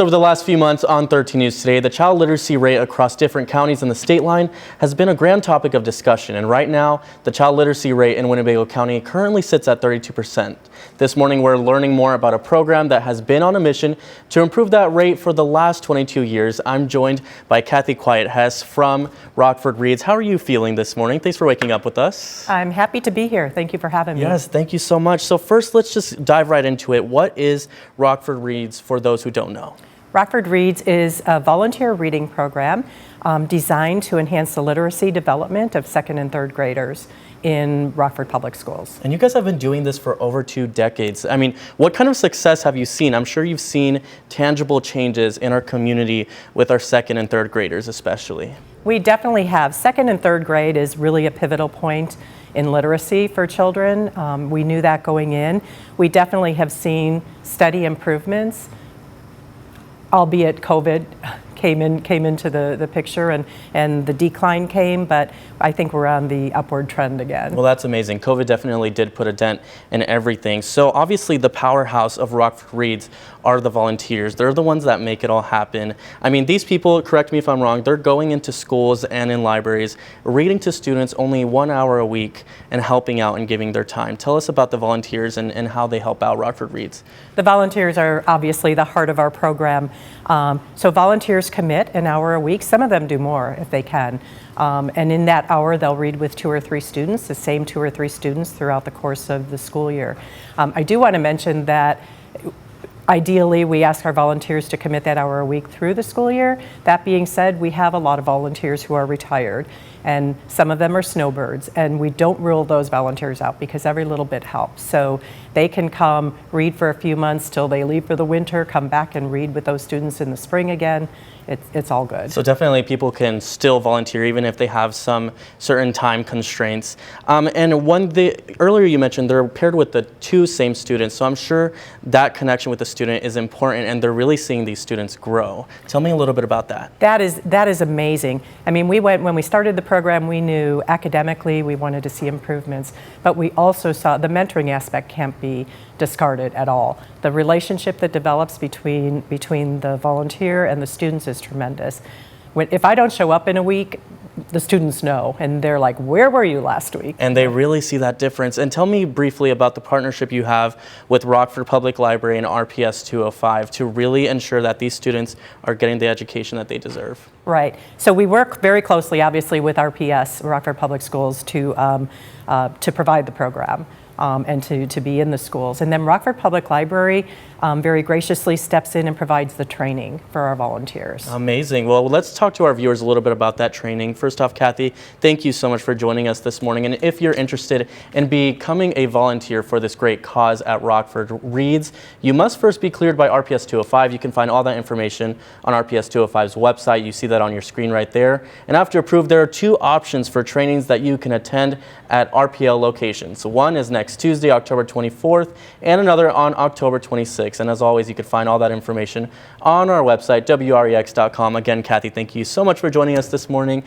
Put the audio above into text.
Over the last few months on 13 News Today, the child literacy rate across different counties in the state line has been a grand topic of discussion. And right now, the child literacy rate in Winnebago County currently sits at 32%. This morning, we're learning more about a program that has been on a mission to improve that rate for the last 22 years. I'm joined by Kathy Quiet-Hess from Rockford Reads. How are you feeling this morning? Thanks for waking up with us. I'm happy to be here. Thank you for having me. Yes, thank you so much. So first, let's just dive right into it. What is Rockford Reads for those who don't know? Rockford Reads is a volunteer reading program designed to enhance the literacy development of second and third graders in Rockford Public Schools. And you guys have been doing this for over 2 decades. I mean, what kind of success have you seen? I'm sure you've seen tangible changes in our community with our second and third graders especially. We definitely have. Second and third grade is really a pivotal point in literacy for children. We knew that going in. We definitely have seen steady improvements, albeit COVID came into the picture and the decline came, but I think we're on the upward trend again. Well, that's amazing. COVID definitely did put a dent in everything. So obviously the powerhouse of Rockford Reads are the volunteers. They're the ones that make it all happen. I mean, these people, correct me if I'm wrong, they're going into schools and in libraries, reading to students only 1 hour a week and helping out and giving their time. Tell us about the volunteers and how they help out Rockford Reads. The volunteers are obviously the heart of our program. So volunteers commit an hour a week. Some of them do more if they can. And in that hour, they'll read with 2 or 3 students, the same 2 or 3 students throughout the course of the school year. I do want to mention that ideally, we ask our volunteers to commit that hour a week through the school year. That being said, we have a lot of volunteers who are retired, and some of them are snowbirds, and we don't rule those volunteers out because every little bit helps. So they can come read for a few months till they leave for the winter, come back and read with those students in the spring again. It's all good. So definitely people can still volunteer even if they have some certain time constraints. And earlier you mentioned they're paired with the 2 same students, so I'm sure that connection with the student is important and they're really seeing these students grow. Tell me a little bit about that. That is amazing. I mean, when we started the program, we knew academically we wanted to see improvements, but we also saw the mentoring aspect can't be discarded at all. The relationship that develops between the volunteer and the students is tremendous. If I don't show up in a week, the students know, and they're like, where were you last week? And they really see that difference. And tell me briefly about the partnership you have with Rockford Public Library and RPS 205 to really ensure that these students are getting the education that they deserve. Right. So we work very closely, obviously, with RPS, Rockford Public Schools, to provide the program. And to be in the schools. And then Rockford Public Library very graciously steps in and provides the training for our volunteers. Amazing. Well, let's talk to our viewers a little bit about that training. First off, Kathy, thank you so much for joining us this morning. And if you're interested in becoming a volunteer for this great cause at Rockford Reads, you must first be cleared by RPS 205. You can find all that information on RPS 205's website. You see that on your screen right there. And after approved, there are 2 options for trainings that you can attend at RPL locations. So one is next Tuesday, October 24th, and another on October 26th. And as always, you can find all that information on our website, wrex.com. Again, Kathy, thank you so much for joining us this morning.